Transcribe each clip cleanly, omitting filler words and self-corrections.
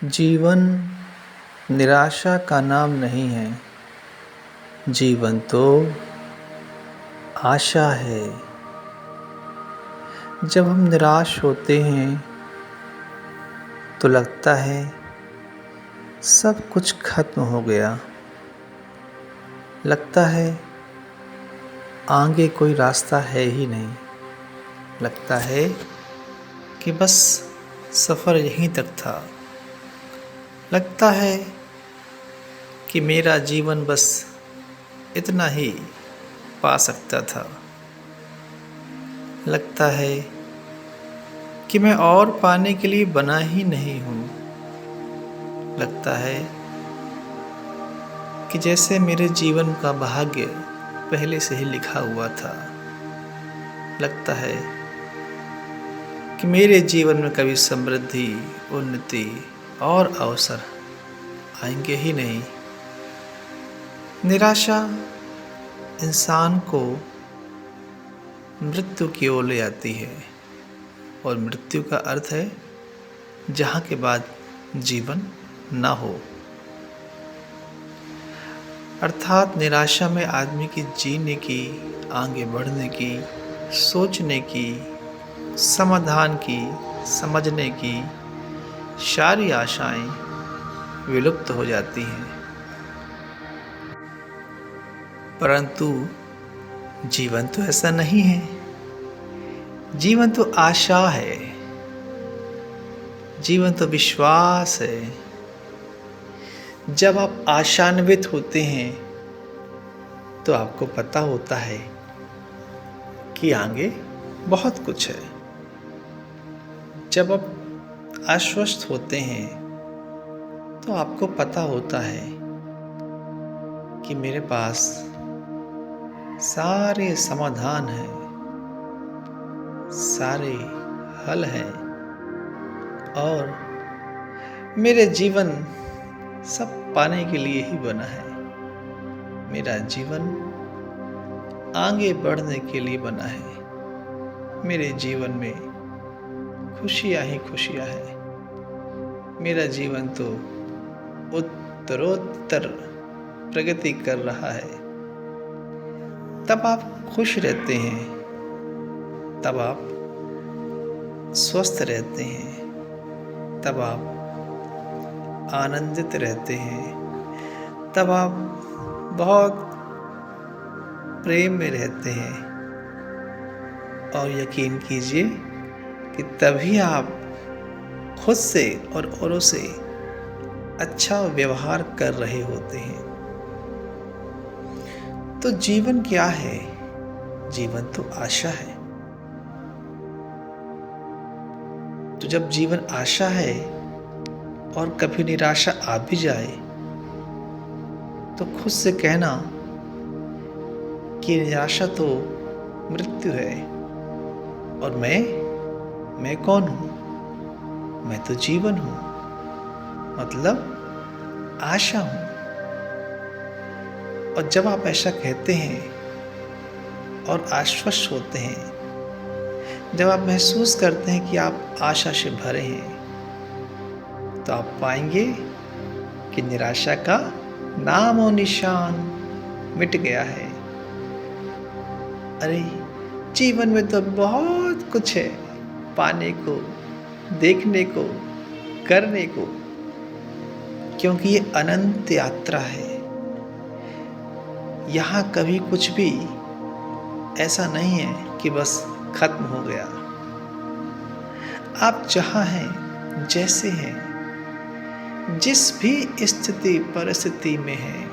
जीवन निराशा का नाम नहीं है। जीवन तो आशा है। जब हम निराश होते हैं तो लगता है सब कुछ खत्म हो गया। लगता है आगे कोई रास्ता है ही नहीं। लगता है कि बस सफ़र यहीं तक था। लगता है कि मेरा जीवन बस इतना ही पा सकता था। लगता है कि मैं और पाने के लिए बना ही नहीं हूँ। लगता है कि जैसे मेरे जीवन का भाग्य पहले से ही लिखा हुआ था। लगता है कि मेरे जीवन में कभी समृद्धि, उन्नति और अवसर आएंगे ही नहीं। निराशा इंसान को मृत्यु की ओर ले आती है और मृत्यु का अर्थ है जहाँ के बाद जीवन ना हो। अर्थात निराशा में आदमी की जीने की, आगे बढ़ने की, सोचने की, समाधान की, समझने की सारी आशाएं विलुप्त हो जाती हैं। परंतु जीवन तो ऐसा नहीं है। जीवन तो आशा है। जीवन तो विश्वास है। जब आप आशान्वित होते हैं तो आपको पता होता है कि आगे बहुत कुछ है। जब आप आश्वस्त होते हैं तो आपको पता होता है कि मेरे पास सारे समाधान हैं, सारे हल हैं और मेरे जीवन सब पाने के लिए ही बना है। मेरा जीवन आगे बढ़ने के लिए बना है। मेरे जीवन में खुशियाँ ही खुशियाँ हैं। मेरा जीवन तो उत्तरोत्तर प्रगति कर रहा है। तब आप खुश रहते हैं, तब आप स्वस्थ रहते हैं, तब आप आनंदित रहते हैं, तब आप बहुत प्रेम में रहते हैं। और यकीन कीजिए कि तभी आप खुद से और औरों से अच्छा व्यवहार कर रहे होते हैं। तो जीवन क्या है? जीवन तो आशा है। तो जब जीवन आशा है और कभी निराशा आ भी जाए तो खुद से कहना कि निराशा तो मृत्यु है और मैं कौन हूँ? मैं तो जीवन हूँ, मतलब आशा हूँ। और जब आप ऐसा कहते हैं और आश्वस्त होते हैं, जब आप महसूस करते हैं कि आप आशा से भरे हैं, तो आप पाएंगे कि निराशा का नाम और निशान मिट गया है। अरे जीवन में तो बहुत कुछ है पाने को, देखने को, करने को, क्योंकि ये अनंत यात्रा है। यहाँ कभी कुछ भी ऐसा नहीं है कि बस खत्म हो गया। आप जहाँ हैं, जैसे हैं, जिस भी स्थिति परिस्थिति में हैं,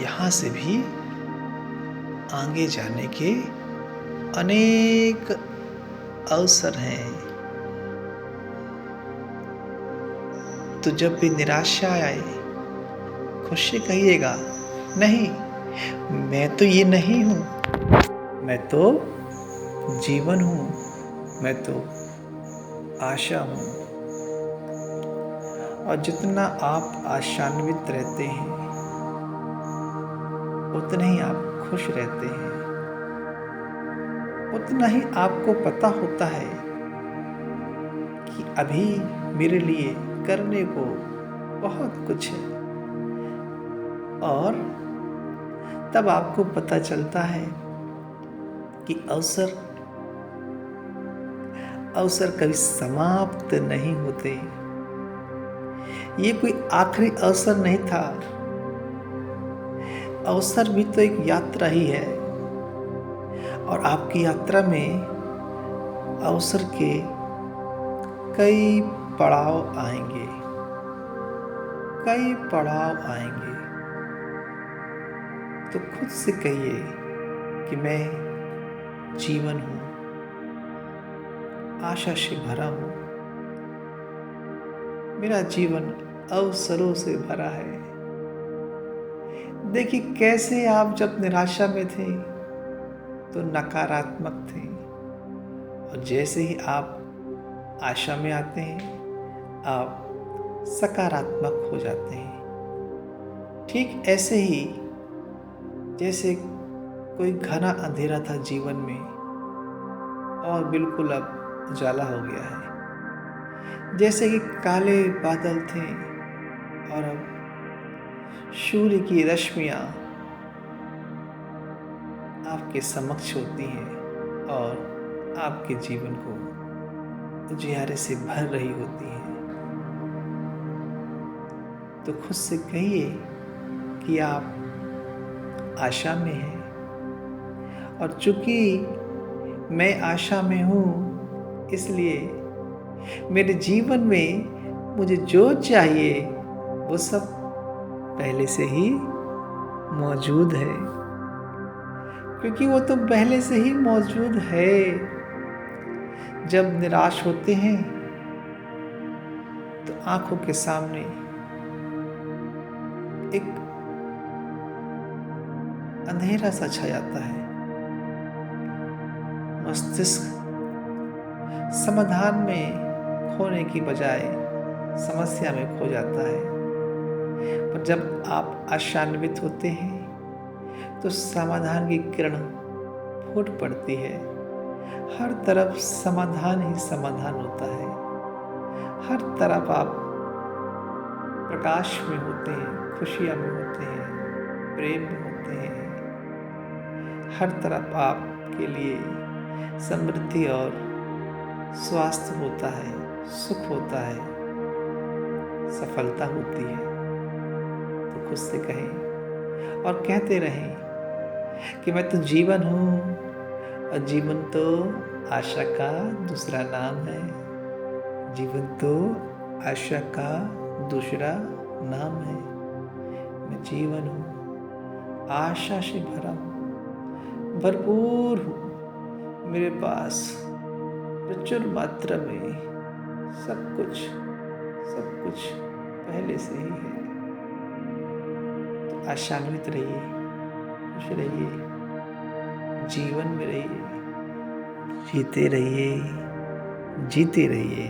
यहाँ से भी आगे जाने के अनेक अवसर हैं। तो जब भी निराशा आए, खुशी कहिएगा, नहीं, मैं तो ये नहीं हूँ, मैं तो जीवन हूँ, मैं तो आशा हूँ। और जितना आप आशान्वित रहते हैं उतने ही आप खुश रहते हैं। उतना ही आपको पता होता है कि अभी मेरे लिए करने को बहुत कुछ है। और तब आपको पता चलता है कि अवसर कभी समाप्त नहीं होते। ये कोई आखिरी अवसर नहीं था। अवसर भी तो एक यात्रा ही है, और आपकी यात्रा में अवसर के कई पड़ाव आएंगे, कई पड़ाव आएंगे। तो खुद से कहिए कि मैं जीवन हूँ, आशा से भरा हूँ। मेरा जीवन अवसरों से भरा है। देखिए कैसे आप जब निराशा में थे तो नकारात्मक थे, और जैसे ही आप आशा में आते हैं आप सकारात्मक हो जाते हैं। ठीक ऐसे ही जैसे कोई घना अंधेरा था जीवन में और बिल्कुल अब उजाला हो गया है। जैसे कि काले बादल थे और अब सूर्य की रश्मियाँ आपके समक्ष होती हैं और आपके जीवन को उजियारे से भर रही होती हैं। तो खुद से कहिए कि आप आशा में हैं, और चूंकि मैं आशा में हूँ इसलिए मेरे जीवन में मुझे जो चाहिए वो सब पहले से ही मौजूद है, क्योंकि वो तो पहले से ही मौजूद है। जब निराश होते हैं तो आंखों के सामने एक अंधेरा सा छा जाता है। मस्तिष्क समाधान में खोने की बजाय समस्या में खो जाता है। पर जब आप आशान्वित होते हैं तो समाधान की किरण फूट पड़ती है। हर तरफ समाधान ही समाधान होता है। हर तरफ आप प्रकाश में होते हैं, खुशियाँ में होते हैं, प्रेम में होते हैं। हर तरफ आपके लिए समृद्धि और स्वास्थ्य होता है, सुख होता है, सफलता होती है। तो खुद से कहें और कहते रहें कि मैं तो जीवन हूँ, और जीवन तो आशा का दूसरा नाम है। जीवन तो आशा का दूसरा नाम है। मैं जीवन हूँ, आशा से भरा हूँ, भरपूर हूँ। मेरे पास प्रचुर मात्रा में सब कुछ पहले से ही है। तो आशान्वित रहिए, खुश रहिए, जीवन में रहिए, जीते रहिए, जीते रहिए।